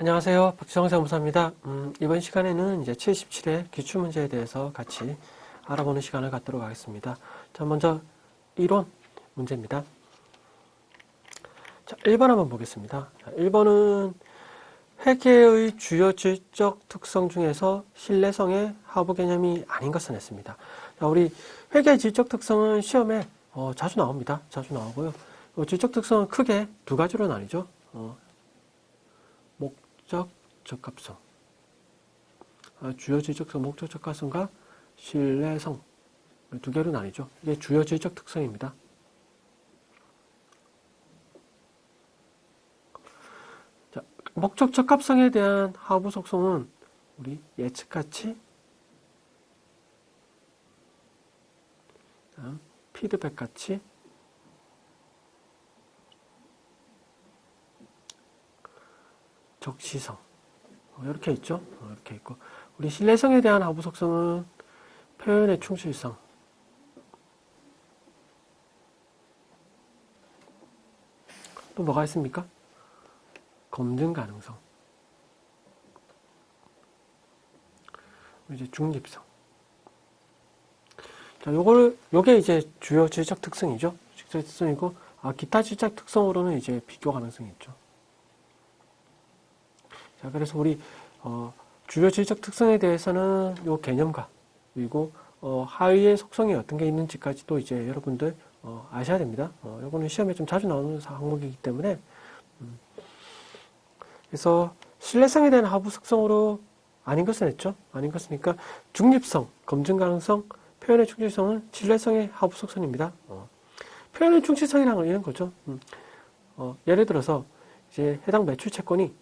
안녕하세요. 박지성 사무사입니다. 이번 시간에는 이제 77회 기출문제에 대해서 같이 알아보는 시간을 갖도록 하겠습니다. 자, 먼저 이론 문제입니다. 자, 1번 한번 보겠습니다. 자, 1번은 회계의 주요 질적 특성 중에서 신뢰성의 하부 개념이 아닌 것을 냈습니다. 자, 우리 회계의 질적 특성은 시험에 자주 나옵니다. 자주 나오고요. 질적 특성은 크게 두 가지로 나뉘죠. 목적 적합성, 주요 질적성, 목적 적합성과 신뢰성 두 개로 나뉘죠. 이게 주요 질적 특성입니다. 자, 목적 적합성에 대한 하부 속성은 우리 예측가치, 피드백 가치, 적시성 이렇게 있죠. 이렇게 있고 우리 신뢰성에 대한 하부 속성은 표현의 충실성, 또 뭐가 있습니까? 검증 가능성, 이제 중립성. 자, 요게 이제 주요 질적 특성이죠. 질적 특성이고 기타 질적 특성으로는 이제 비교 가능성이 있죠. 자, 그래서 우리 주요 질적 특성에 대해서는 요 개념과 그리고 하위의 속성이 어떤 게 있는지까지도 이제 여러분들 아셔야 됩니다. 요거는 시험에 좀 자주 나오는 항목이기 때문에 그래서 신뢰성에 대한 하부 속성으로 아닌 것은 했죠. 아닌 것이니까 중립성, 검증 가능성, 표현의 충실성은 신뢰성의 하부 속성입니다. 표현의 충실성이라는 건 이런 거죠. 예를 들어서 이제 해당 매출 채권이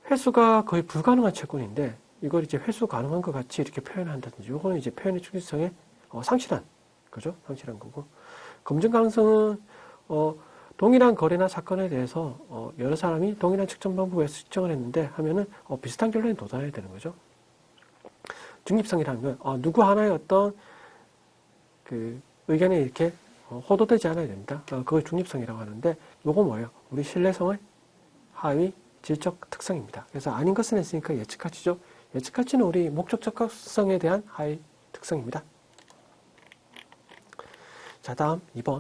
회수가 거의 불가능한 채권인데 이걸 이제 회수 가능한 것 같이 이렇게 표현한다든지 이거는 이제 표현의 충실성에 상실한 거죠. 상실한 거고 검증 가능성은 동일한 거래나 사건에 대해서 여러 사람이 동일한 측정 방법에서 측정을 했는데 하면은 비슷한 결론에 도달해야 되는 거죠. 중립성이라는 건 누구 하나의 어떤 그 의견에 이렇게 호도되지 않아야 됩니다. 그걸 중립성이라고 하는데 요거 뭐예요? 우리 신뢰성의 하위 질적 특성입니다. 그래서 아닌 것은 했으니까 예측가치죠. 예측가치는 우리 목적 적합성에 대한 하위 특성입니다. 자, 다음 2번.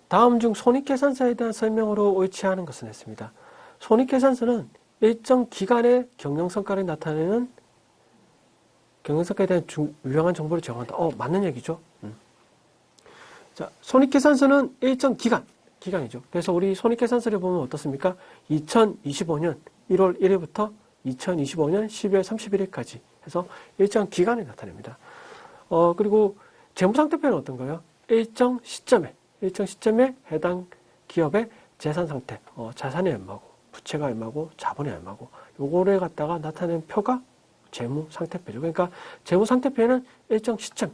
다음 중 손익계산서에 대한 설명으로 옳지 않은 것은 했습니다. 손익계산서는 일정 기간의 경영성과를 나타내는 경영성과에 대한 유용한 정보를 제공한다. 맞는 얘기죠. 자, 손익계산서는 일정 기간이죠. 그래서 우리 손익계산서를 보면 어떻습니까? 2025년 1월 1일부터 2025년 12월 31일까지 해서 일정 기간을 나타냅니다. 그리고 재무상태표는 어떤 거예요? 일정 시점에 해당 기업의 재산 상태, 자산이 얼마고, 부채가 얼마고, 자본이 얼마고, 요거를 갖다가 나타낸 표가 재무상태표죠. 그러니까 재무상태표에는 일정 시점이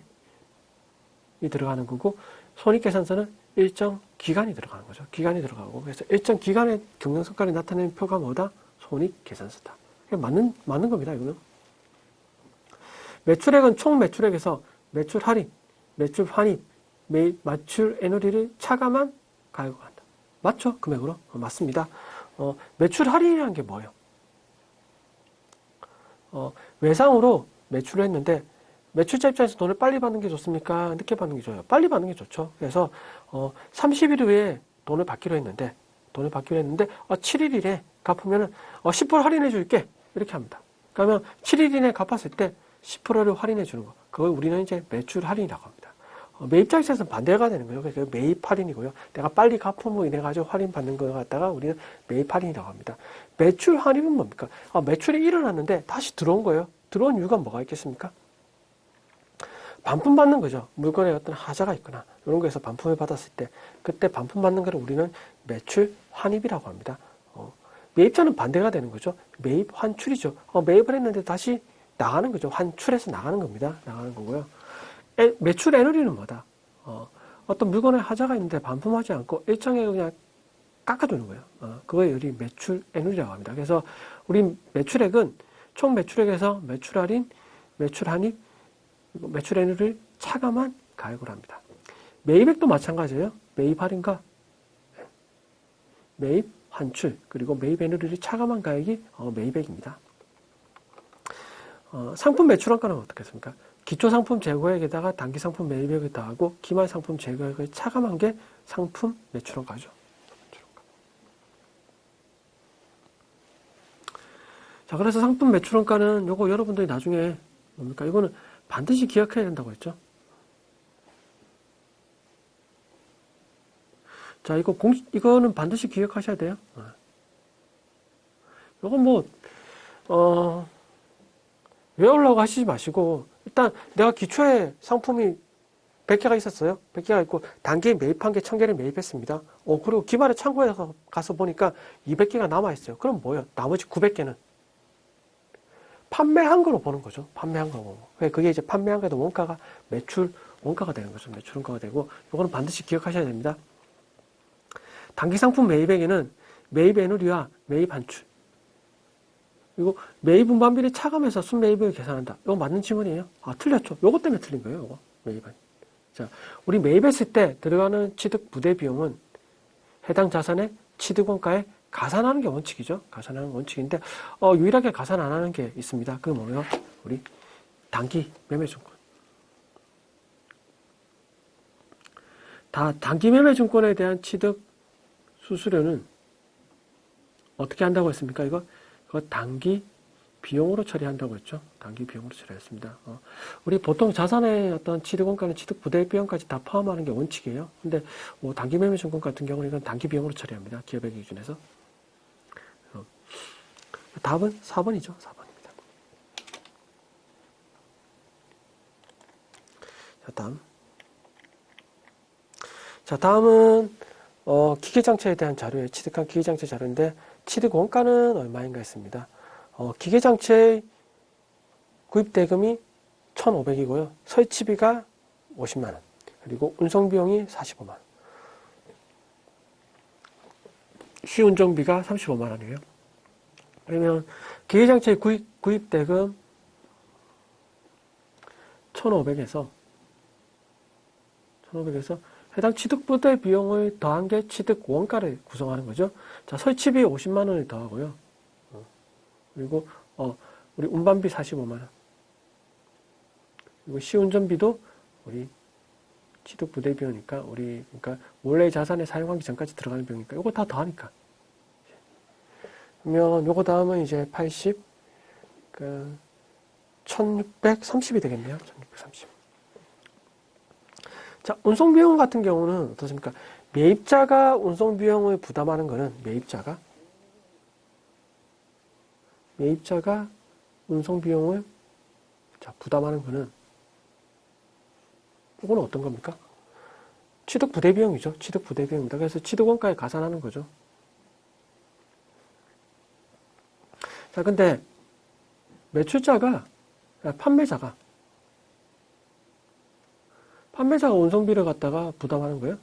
들어가는 거고, 손익계산서는 일정 기간이 들어가는 거죠. 기간이 들어가고. 그래서 일정 기간의 경영성과를 나타내는 표가 뭐다? 손익계산서다. 맞는 겁니다, 이거는. 매출액은 총 매출액에서 매출 할인, 매출 환입, 매출 에너리를 차감한 가액으로 한다. 맞죠? 금액으로? 맞습니다. 매출 할인이라는 게 뭐예요? 외상으로 매출을 했는데 매출자 입장에서 돈을 빨리 받는 게 좋습니까? 늦게 받는 게 좋아요? 빨리 받는 게 좋죠. 그래서 30일 후에 돈을 받기로 했는데 7일 이내 갚으면 10% 할인해 줄게 이렇게 합니다. 그러면 7일 이내 갚았을 때 10%를 할인해 주는 거, 그걸 우리는 이제 매출 할인이라고 합니다. 매입자 입장에서는 반대가 되는 거예요. 그래서 매입 할인이고요. 내가 빨리 갚음으로 인해 가지고 할인 받는 거 갖다가 우리는 매입 할인이라고 합니다. 매출 할인은 뭡니까? 매출이 일어났는데 다시 들어온 거예요. 들어온 이유가 뭐가 있겠습니까? 반품 받는 거죠. 물건에 어떤 하자가 있거나 이런 거에서 반품을 받았을 때 그때 반품 받는 거를 우리는 매출 환입이라고 합니다. 매입자는 반대가 되는 거죠. 매입 환출이죠. 매입을 했는데 다시 나가는 거죠. 환출해서 나가는 겁니다. 나가는 거고요. 매출 에너리는 뭐다? 어떤 물건에 하자가 있는데 반품하지 않고 일정에 그냥 깎아주는 거예요. 그거에 우리 매출 에너리라고 합니다. 그래서 우리 매출액은 총 매출액에서 매출 할인, 매출 환입, 매출 에너리를 차감한 가액으로 합니다. 매입액도 마찬가지예요. 매입 할인과 매입 환출, 그리고 매입 에누리를 차감한 가액이 매입액입니다. 상품 매출원가는 어떻겠습니까? 기초 상품 재고액에다가 단기 상품 매입액을 더하고 기말 상품 재고액을 차감한 게 상품 매출원가죠. 자, 그래서 상품 매출원가는 요거 여러분들이 나중에 뭡니까? 이거는 반드시 기억해야 된다고 했죠. 자, 이거는 반드시 기억하셔야 돼요. 요건 외우려고 하시지 마시고, 일단 내가 기초에 상품이 100개가 있었어요. 100개가 있고, 단기에 매입한 게 1000개를 매입했습니다. 그리고 기말에 창고에 가서 보니까 200개가 남아있어요. 그럼 뭐예요? 나머지 900개는 판매한 거로 보는 거죠. 판매한 거고. 그게 이제 판매한 거도 원가가 매출 원가가 되는 거죠. 매출 원가가 되고, 요거는 반드시 기억하셔야 됩니다. 단기 상품 매입액에는 매입 에누리와 매입 환출, 그리고 매입 운반비를 차감해서 순매입을 계산한다. 이거 맞는 질문이에요. 틀렸죠. 요거 때문에 틀린 거예요. 요거 매입은. 자, 우리 매입했을 때 들어가는 취득 부대 비용은 해당 자산의 취득 원가에 가산하는 게 원칙이죠. 가산하는 원칙인데 유일하게 가산 안 하는 게 있습니다. 그게 뭐예요? 우리 단기 매매증권. 단기 매매증권에 대한 취득 수수료는 어떻게 한다고 했습니까? 이거 단기 비용으로 처리한다고 했죠. 단기 비용으로 처리했습니다. 우리 보통 자산의 어떤 취득원가는 취득 부대 비용까지 다 포함하는 게 원칙이에요. 근데 단기 매매 증권 같은 경우는 이건 단기 비용으로 처리합니다. 기업의 기준에서. 답은 4번이죠. 4번입니다. 자, 다음은 기계장치에 대한 자료에 취득한 기계장치 자료인데 취득 원가는 얼마인가 했습니다. 기계장치의 구입대금이 1,500이고요. 설치비가 50만 원, 그리고 운송비용이 45만 원, 시운전비가 35만 원이에요. 그러면 기계장치의 구입대금 1,500에서 해당 취득부대 비용을 더한 게 취득 원가를 구성하는 거죠. 자, 설치비 50만 원을 더하고요. 그리고 우리 운반비 45만 원. 그리고 시운전비도 우리 취득부대 비용이니까 그러니까 원래 자산에 사용하기 전까지 들어가는 비용이니까 이거 다 더하니까. 그러면 요거 다음은 이제 80, 1630이 되겠네요. 1630. 자, 운송비용 같은 경우는 어떻습니까? 매입자가 운송비용을 부담하는 거는 매입자가 운송비용을 부담하는 거는 이거는 어떤 겁니까? 취득부대비용이죠. 취득부대비용입니다. 그래서 취득원가에 가산하는 거죠. 자, 근데 매출자가 판매자가 운송비를 갖다가 부담하는 거예요?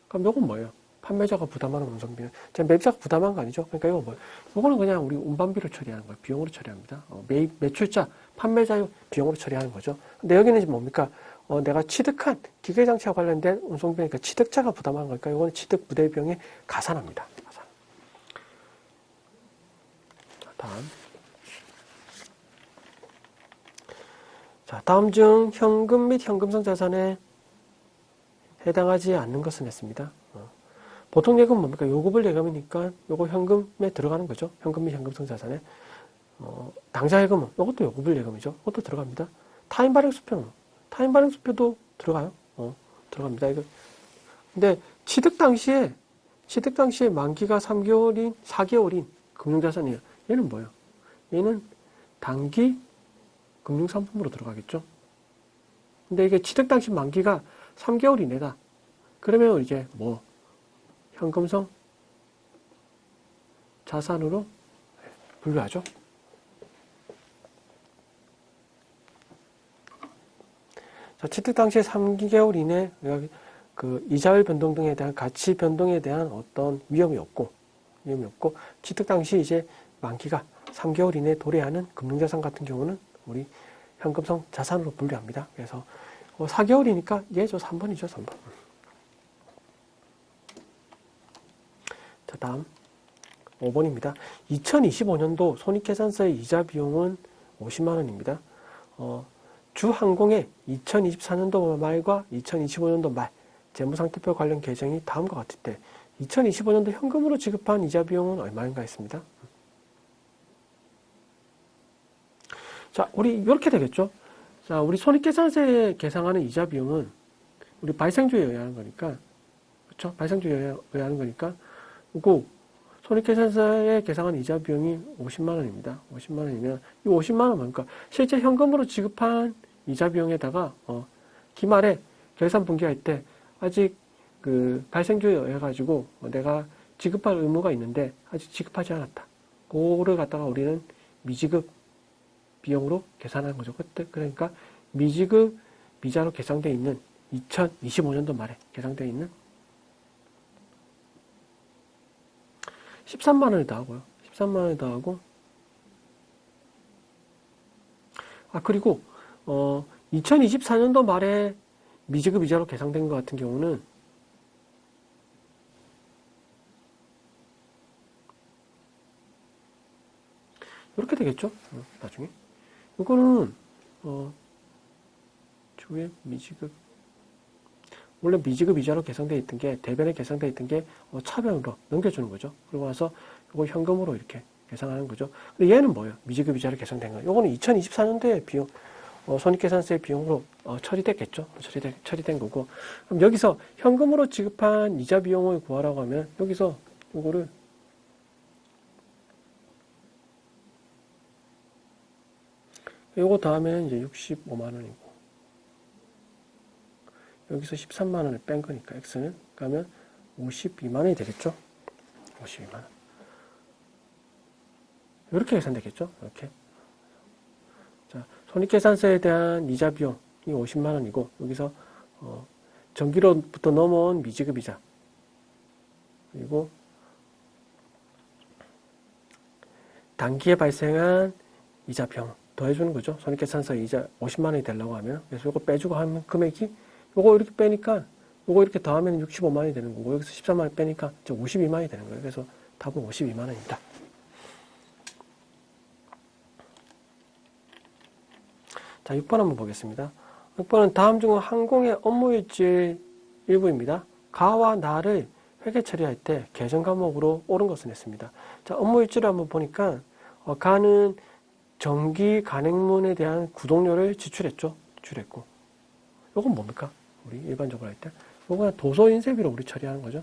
그럼 이건 뭐예요? 판매자가 부담하는 운송비는 매입자가 부담한 거 아니죠? 그러니까 이거 뭐예요? 이거는 그냥 우리 운반비로 처리하는 거예요. 비용으로 처리합니다. 매출자, 판매자의 비용으로 처리하는 거죠. 근데 여기는 이제 뭡니까? 내가 취득한 기계장치와 관련된 운송비니까 취득자가 부담한 거니까 이거는 취득 부대 비용에 가산합니다. 가산. 다음. 자, 다음 중 현금 및 현금성 자산에 해당하지 않는 것은 했습니다. 보통 예금은 뭡니까? 요구불 예금이니까 요거 현금에 들어가는 거죠. 현금 및 현금성 자산에. 당좌 예금은 요것도 요구불 예금이죠. 그것도 들어갑니다. 타인 발행 수표는 타인 발행 수표도 들어가요. 들어갑니다. 이거. 근데 취득 당시에 만기가 3개월인 4개월인 금융자산이에요. 얘는 뭐예요? 얘는 단기 금융상품으로 들어가겠죠. 근데 이게 취득 당시 만기가 3개월 이내다. 그러면 이제 현금성 자산으로 분류하죠. 자, 취득 당시에 3개월 이내 그 이자율 변동 등에 대한 가치 변동에 대한 어떤 위험이 없고 취득 당시 이제 만기가 3개월 이내에 도래하는 금융자산 같은 경우는 우리 현금성 자산으로 분류합니다. 그래서 4개월이니까 얘죠. 3번이죠. 3번. 자, 다음 5번입니다. 2025년도 손익계산서의 이자 비용은 50만 원입니다. 주항공의 2024년도 말과 2025년도 말 재무상태표 관련 계정이 다음과 같을 때 2025년도 현금으로 지급한 이자 비용은 얼마인가 했습니다. 자, 우리 이렇게 되겠죠. 자, 우리 손익계산서에 계상하는 이자 비용은 우리 발생주에 의하는 거니까, 그렇죠? 발생주에 의하는 거니까, 그리고 손익계산서에 계상한 이자 비용이 50만 원입니다. 50만 원이면 이 50만 원 뭡니까? 실제 현금으로 지급한 이자 비용에다가 기말에 결산 분기할 때 아직 그 발생주에 의해 가지고 내가 지급할 의무가 있는데 아직 지급하지 않았다. 그거를 갖다가 우리는 미지급 비용으로 계산하는 거죠. 그러니까 미지급 미자로 계상되어 있는 2025년도 말에 계상되어 있는 13만 원을 더하고요. 13만 원을 더하고 그리고 2024년도 말에 미지급 이자로 계상된 것 같은 경우는 이렇게 되겠죠. 나중에 이거는 주의 미지급 원래 미지급 이자로 계상되어 있던 게 대변에 계상되어 있던 게 차변으로 넘겨주는 거죠. 그리고 나서 이거 현금으로 이렇게 계산하는 거죠. 근데 얘는 뭐예요? 미지급 이자로 계상된 거예요. 이거는 2024년도에 비용 손익계산서의 비용으로 처리됐겠죠. 처리된 거고. 그럼 여기서 현금으로 지급한 이자 비용을 구하라고 하면 여기서 이거를 요거 다음에는 이제 65만 원이고 여기서 13만 원을 뺀 거니까 X는 그러면 52만 원이 되겠죠. 52만 원. 이렇게 계산되겠죠. 이렇게. 자, 손익계산서에 대한 이자 비용이 50만 원이고 여기서 전기로부터 넘어온 미지급 이자 그리고 단기에 발생한 이자 비용 더해주는 거죠. 손익계산서 이자 50만 원이 되려고 하면 그래서 이거 빼주고 하면 금액이 요거 이렇게 빼니까 요거 이렇게 더하면 65만 원이 되는 거고 여기서 13만 원 빼니까 이제 52만 원이 되는 거예요. 그래서 답은 52만 원입니다. 자, 6번 한번 보겠습니다. 6번은 다음 중 항공의 업무일지 일부입니다. 가와 나를 회계 처리할 때 계정 과목으로 옳은 것은 했습니다. 자, 업무일지를 한번 보니까 가는 정기 간행문에 대한 구독료를 지출했죠. 지출했고 요건 뭡니까? 우리 일반적으로 할 때 요거는 도서인쇄비로 우리 처리하는 거죠.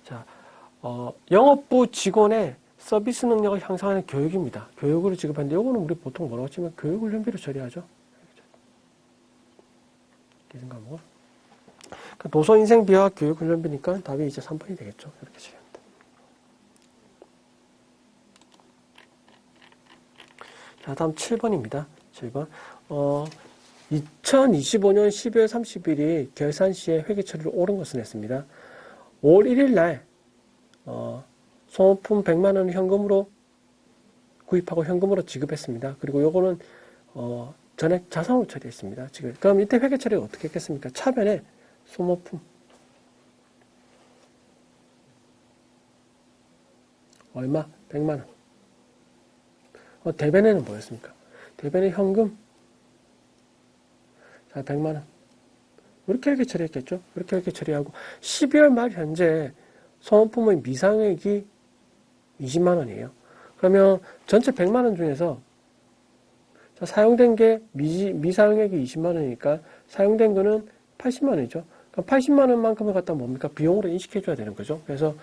자, 영업부 직원의 서비스 능력을 향상하는 교육입니다. 교육으로 지급하는데 요거는 우리 보통 뭐라고 치면 교육훈련비로 처리하죠. 계정 과목을. 도서인생비와 교육훈련비니까 답이 이제 3번이 되겠죠. 이렇게 처리합니다. 자, 다음 7번입니다. 7번. 2025년 12월 30일이 결산 시에 회계 처리로 옳은 것은 했습니다. 5월 1일 날, 소모품 100만 원을 현금으로 구입하고 현금으로 지급했습니다. 그리고 요거는, 전액 자산으로 처리했습니다. 지금. 그럼 이때 회계 처리가 어떻게 했겠습니까? 차변에 소모품. 얼마? 100만 원. 대변에는 뭐였습니까? 대변에 현금. 자, 100만 원. 이렇게 회계 처리했겠죠? 이렇게 회계 처리하고 12월 말 현재 소모품의 미상액이 20만 원이에요. 그러면 전체 100만 원 중에서 자, 사용된 게 미사용액이 20만 원이니까 사용된 거는 80만 원이죠. 그러니까 80만 원만큼을 갖다 뭡니까? 비용으로 인식해 줘야 되는 거죠. 그래서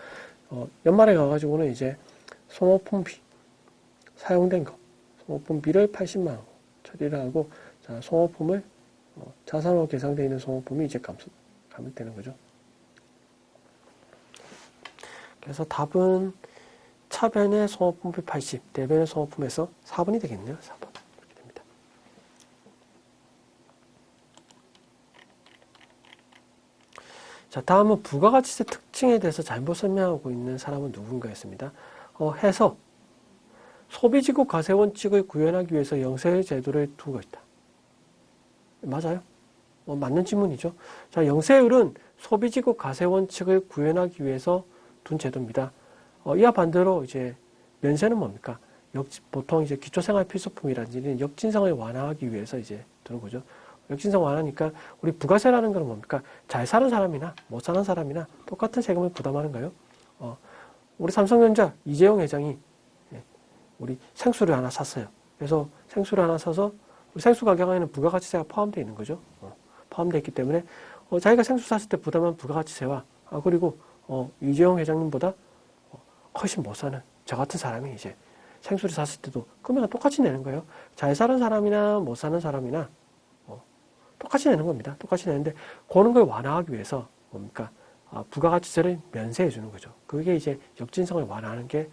연말에 가가지고는 이제 소모품비 사용된 거 소모품비를 80만 원 처리를 하고 자, 소모품을 자산으로 계상되어 있는 소모품이 이제 감액되는 거죠. 그래서 답은 차변의 소모품비 80, 대변의 소모품에서 4번이 되겠네요. 4번. 이렇게 됩니다. 자, 다음은 부가가치세 특징에 대해서 잘못 설명하고 있는 사람은 누군가였습니다. 해서 소비지구 과세원칙을 구현하기 위해서 영세 제도를 두고 있다. 맞아요? 맞는 질문이죠. 자, 영세율은 소비지구 과세 원칙을 구현하기 위해서 둔 제도입니다. 이와 반대로 이제 면세는 뭡니까? 보통 이제 기초생활 필수품이라든지 역진성을 완화하기 위해서 이제 두는 거죠. 역진성 완화니까 우리 부가세라는 건 뭡니까? 잘 사는 사람이나 못 사는 사람이나 똑같은 세금을 부담하는 거예요. 우리 삼성전자 이재용 회장이 우리 생수를 하나 샀어요. 그래서 생수를 하나 사서 우리 생수 가격에는 부가가치세가 포함되어 있는 거죠. 포함되어 있기 때문에 자기가 생수 샀을 때 부담한 부가가치세와 그리고 이재용 회장님보다 훨씬 못 사는 저 같은 사람이 이제 생수를 샀을 때도 금액은 똑같이 내는 거예요. 잘 사는 사람이나 못 사는 사람이나 똑같이 내는 겁니다. 똑같이 내는데 그런 걸 완화하기 위해서 뭡니까? 부가가치세를 면세해 주는 거죠. 그게 이제 역진성을 완화하는 게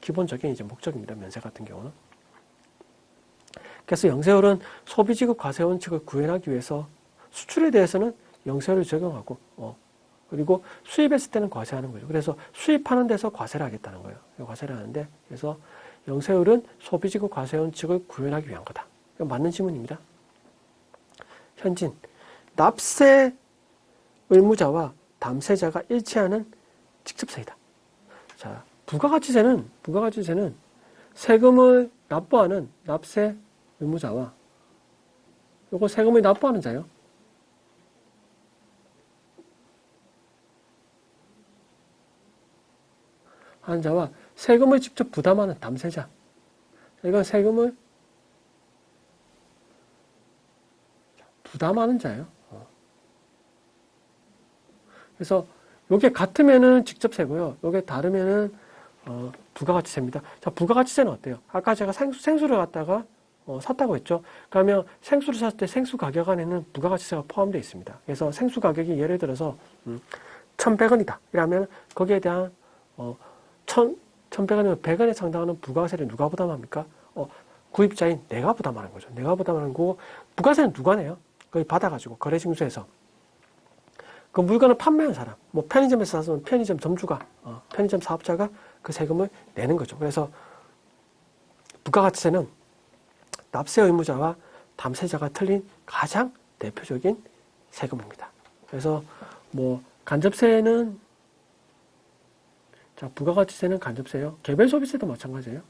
기본적인 이제 목적입니다. 면세 같은 경우는. 그래서 영세율은 소비지급 과세 원칙을 구현하기 위해서 수출에 대해서는 영세율을 적용하고 그리고 수입했을 때는 과세하는 거죠. 그래서 수입하는 데서 과세를 하겠다는 거예요. 과세를 하는데 그래서 영세율은 소비지급 과세 원칙을 구현하기 위한 거다. 맞는 질문입니다. 현진, 납세 의무자와 담세자가 일치하는 직접세이다. 자, 부가가치세는 세금을 납부하는 납세 의무자와 요거 세금을 납부하는 자요. 하는 자와 세금을 직접 부담하는 담세자. 이건 세금을 부담하는 자예요. 그래서 요게 같으면은 직접세고요. 요게 다르면은 부가가치세입니다. 자, 부가가치세는 어때요? 아까 제가 생수를 갖다가 샀다고 했죠. 그러면 생수를 샀을 때 생수 가격 안에는 부가가치세가 포함되어 있습니다. 그래서 생수 가격이 예를 들어서 1,100원이다. 이러면 거기에 대한 1,100원이면 100원에 상당하는 부가세를 누가 부담합니까? 구입자인 내가 부담하는 거죠. 내가 부담하는 거고 부가세는 누가 내요? 거기 받아가지고 거래징수에서 그 물건을 판매한 사람, 뭐 편의점에서 샀으면 편의점 점주가, 편의점 사업자가 그 세금을 내는 거죠. 그래서 부가가치세는 납세 의무자와 담세자가 틀린 가장 대표적인 세금입니다. 그래서 뭐 간접세는 자, 부가가치세는 간접세요. 개별소비세도 마찬가지예요.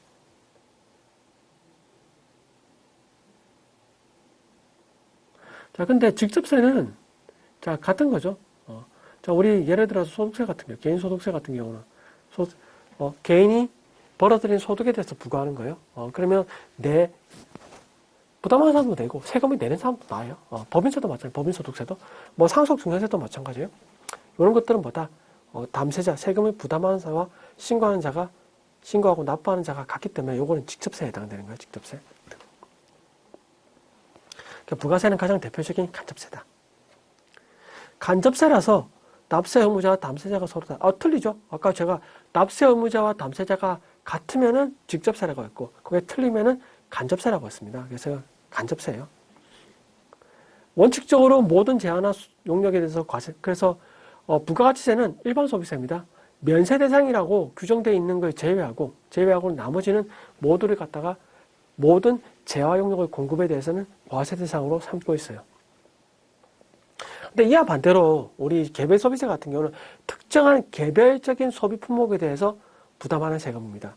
자, 근데 직접세는 자, 같은 거죠. 자, 우리 예를 들어서 소득세 같은 경우, 개인소득세 같은 경우는 개인이 벌어들인 소득에 대해서 부과하는 거예요. 그러면 부담하는 사람도 내고 세금을 내는 사람도 나요. 법인세도 마찬가지예요. 법인소득세도 뭐 상속증여세도 마찬가지예요. 이런 것들은 뭐다? 담세자, 세금을 부담하는 자와 신고하는 자가 신고하고 납부하는 자가 같기 때문에 요거는 직접세에 해당되는 거예요. 직접세. 그러니까 부가세는 가장 대표적인 간접세다. 간접세라서 납세 의무자와 담세자가 서로 다 틀리죠. 아까 제가 납세 의무자와 담세자가 같으면은 직접세라고 했고 그게 틀리면은 간접세라고 했습니다. 그래서 간접세예요. 원칙적으로 모든 제한이나 용역에 대해서 과세. 그래서 부가가치세는 일반 소비세입니다. 면세 대상이라고 규정되어 있는 걸 제외하고 나머지는 모두를 갖다가 모든 재화 용역의 공급에 대해서는 과세 대상으로 삼고 있어요. 근데 이와 반대로 우리 개별 소비세 같은 경우는 특정한 개별적인 소비 품목에 대해서 부담하는 세금입니다.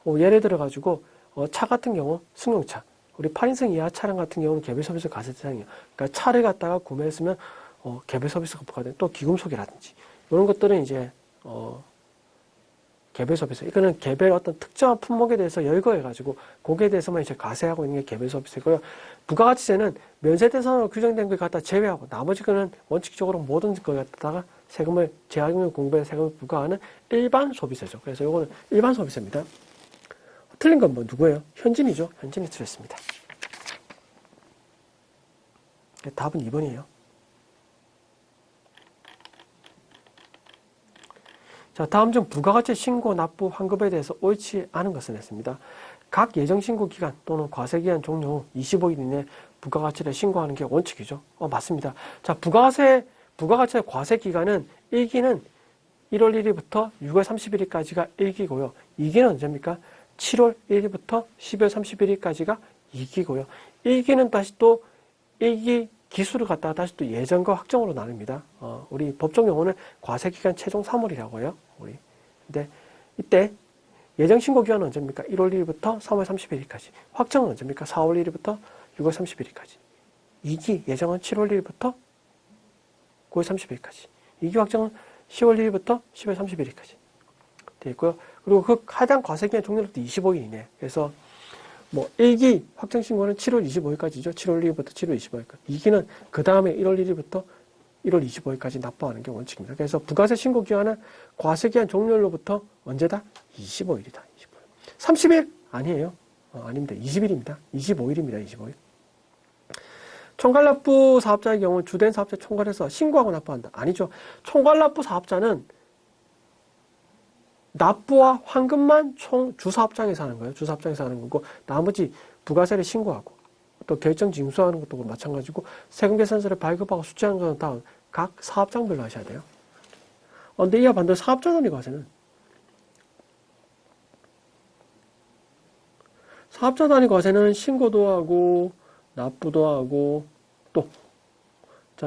예를 들어 가지고 차 같은 경우 승용차, 우리 8인승 이하 차량 같은 경우는 개별 소비세 과세 대상이에요. 그러니까 차를 갖다가 구매했으면 개별 서비스가 부과된 또 기금속이라든지 이런 것들은 이제 개별 서비스. 이거는 개별 어떤 특정한 품목에 대해서 열거해가지고 거기에 대해서만 이제 과세하고 있는 게 개별 서비스고요. 부가가치세는 면세 대상으로 규정된 걸 갖다 제외하고 나머지 거는 원칙적으로 모든 걸 갖다가 세금을 재활용료 공부에 세금을 부과하는 일반 소비세죠. 그래서 이거는 일반 소비세입니다. 틀린 건 뭐 누구예요? 현진이죠. 현진이 틀렸습니다. 답은 2번이에요. 자, 다음 중 부가가치 신고 납부 환급에 대해서 옳지 않은 것은 했습니다. 각 예정 신고 기간 또는 과세 기간 종료 후 25일 이내 부가가치를 신고하는 게 원칙이죠. 맞습니다. 자, 부가가치 과세 기간은 1기는 1월 1일부터 6월 31일까지가 1기고요. 2기는 언제입니까? 7월 1일부터 12월 31일까지가 2기고요. 1기는 다시 또 1기 기수를 갖다가 다시 또 예정과 확정으로 나눕니다. 우리 법정 용어는 과세기간 최종 3월이라고 해요. 근데 이때 예정 신고 기간은 언제입니까? 1월 1일부터 3월 31일까지. 확정은 언제입니까? 4월 1일부터 6월 31일까지. 2기 예정은 7월 1일부터 9월 30일까지. 2기 확정은 10월 1일부터 10월 31일까지 되어 있고요. 그리고 그 하장 과세기간 종료로부터 25일 이내. 그래서 1기 확정 신고는 7월 25일까지죠. 7월 1일부터 7월 25일까지. 2기는 그 다음에 1월 1일부터 1월 25일까지 납부하는 게 원칙입니다. 그래서 부가세 신고 기간은 과세기간 종료로부터 언제다? 25일이다. 25일. 30일? 아니에요. 아닙니다. 20일입니다. 25일입니다. 25일. 총괄납부 사업자의 경우 주된 사업자 총괄해서 신고하고 납부한다. 아니죠. 총괄납부 사업자는 납부와 환급만 주사업장에서 하는 거예요. 주사업장에서 하는 거고 나머지 부가세를 신고하고 또 결정 징수하는 것도 마찬가지고 세금 계산서를 발급하고 수취하는 것은 다 각 사업장별로 하셔야 돼요. 근데 이와 반대로 사업자 단위 과세는 사업자 단위 과세는 신고도 하고 납부도 하고 또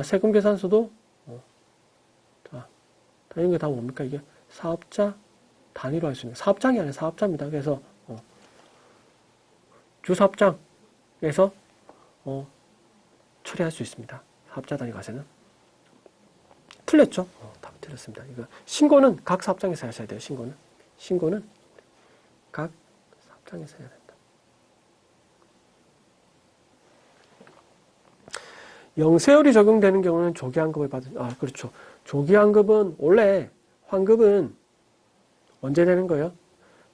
세금 계산서도 이런 게 다 뭡니까? 이게 사업자 단위로 할 수 있는 사업장이 아니라 사업자입니다. 그래서 주사업장에서 처리할 수 있습니다. 사업자 단위 과세는. 틀렸죠? 답 틀렸습니다. 이거 신고는 각 사업장에서 하셔야 돼요. 신고는 각 사업장에서 해야 된다. 영세율이 적용되는 경우는 조기환급을 그렇죠. 조기환급은 원래 환급은 언제 되는 거예요?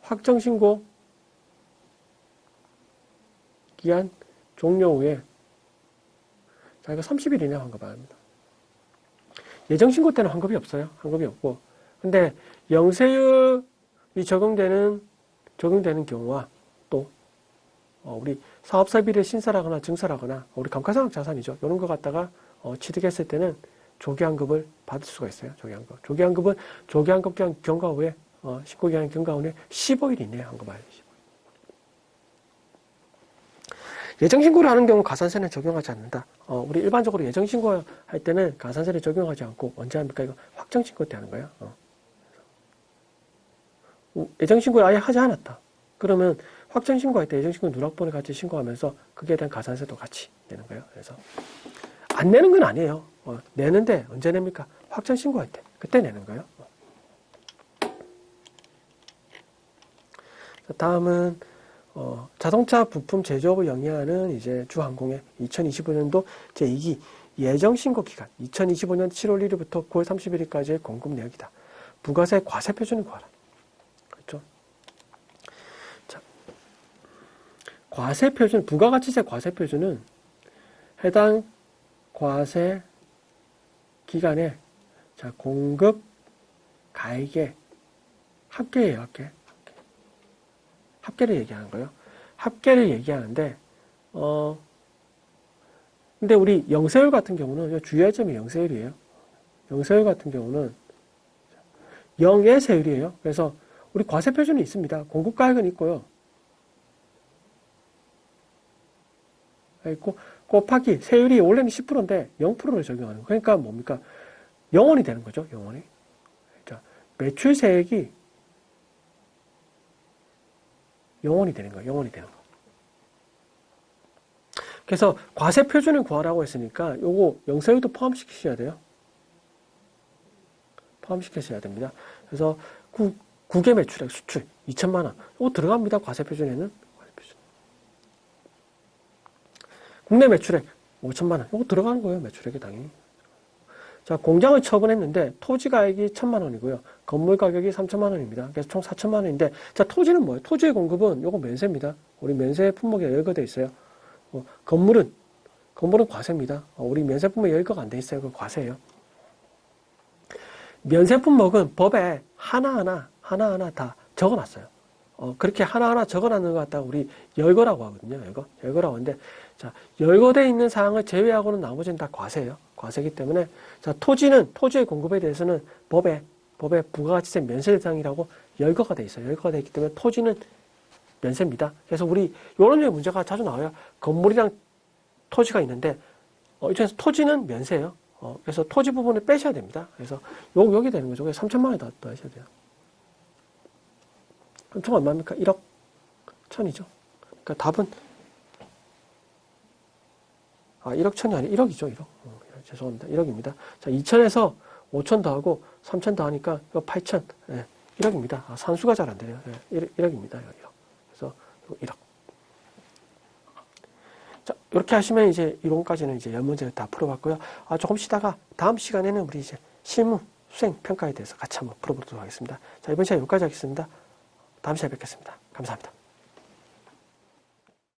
확정신고 기한 종료 후에 이거 30일 이내 환급을 합니다. 예정신고 때는 환급이 없어요. 환급이 없고. 근데 영세율이 적용되는 경우와 또 우리 사업사비를 신설하거나 증설하거나 우리 감가상각 자산이죠. 이런 거 갖다가 취득했을 때는 조기환급을 받을 수가 있어요. 조기환급은 조기환급 기한 경과 후에 신고기한 경과 후에 15일 이내에 환급해야 돼요. 예정신고를 하는 경우 가산세는 적용하지 않는다. 우리 일반적으로 예정신고 할 때는 가산세를 적용하지 않고 언제 합니까? 이거 확정신고 때 하는 거예요. 예정신고를 아예 하지 않았다. 그러면 확정신고 할 때 예정신고 누락본을 같이 신고하면서 그게 대한 가산세도 같이 내는 거예요. 그래서 안 내는 건 아니에요. 내는데 언제 냅니까? 확정신고 할 때. 그때 내는 거예요. 다음은 자동차 부품 제조업을 영위하는 이제 주항공의 2025년도 제2기 예정신고 기간 2025년 7월 1일부터 9월 31일까지의 공급 내역이다. 부가세 과세 표준을 구하라. 그렇죠? 자, 과세 표준, 부가가치세 과세 표준은 해당 과세 기간에 공급 가액의 합계예요. 합계를 얘기하는 거예요. 합계를 얘기하는데, 근데 우리 영세율 같은 경우는, 주의할 점이 영세율이에요. 영세율 같은 경우는 0의 세율이에요. 그래서 우리 과세 표준이 있습니다. 공급가액은 있고요. 있고, 곱하기 세율이 원래는 10%인데 0%를 적용하는 거예요. 그러니까 뭡니까? 0원이 되는 거죠. 0원이. 자, 매출세액이 0원이 되는 거예요. 0원이 되는 거. 그래서 과세 표준을 구하라고 했으니까 요거 영세율도 포함시키셔야 돼요. 포함시키셔야 됩니다. 그래서 국외 매출액 수출 2천만 원. 요거 들어갑니다. 과세 표준에는. 국내 매출액 5천만 원. 요거 들어가는 거예요. 매출액이 당연히. 자, 공장을 처분했는데 토지 가액이 1,000만 원이고요. 건물 가격이 3천만 원입니다. 그래서 총 4천만 원인데, 자, 토지는 뭐예요? 토지의 공급은 요거 면세입니다. 우리 면세 품목에 열거돼 있어요. 건물은 과세입니다. 우리 면세 품목에 열거가 안 돼 있어요. 그 과세예요. 면세 품목은 법에 하나하나 다 적어놨어요. 그렇게 하나하나 적어놨는 것 같다가 우리 열거라고 하거든요. 열거라고 하는데, 자, 열거되어 있는 사항을 제외하고는 나머지는 다 과세예요. 과세이기 때문에, 자, 토지의 공급에 대해서는 법에 부가가치세 면세 대상이라고 열거가 돼 있어요. 열거가 돼 있기 때문에 토지는 면세입니다. 그래서 우리, 요런 류의 문제가 자주 나와요. 건물이랑 토지가 있는데, 이쪽에서 토지는 면세예요. 그래서 토지 부분을 빼셔야 됩니다. 그래서 여기 되는 거죠. 그래서 3천만 원 더 하셔야 돼요. 그럼 총 얼마입니까? 1억 1천이죠. 그러니까 답은 1억 1천이 아니라 1억이죠. 1억. 죄송합니다. 1억입니다. 자, 2천에서 5천 더하고 3천 더하니까 이거 8천. 1억입니다. 산수가 잘 안 되네요. 1억입니다. 1억. 그래서 1억. 자, 이렇게 하시면 이제 이론까지는 이제 10문제를 다 풀어봤고요. 조금 쉬다가 다음 시간에는 우리 이제 실무 수행 평가에 대해서 같이 한번 풀어보도록 하겠습니다. 자, 이번 시간 여기까지 하겠습니다. 다음 시간에 뵙겠습니다. 감사합니다.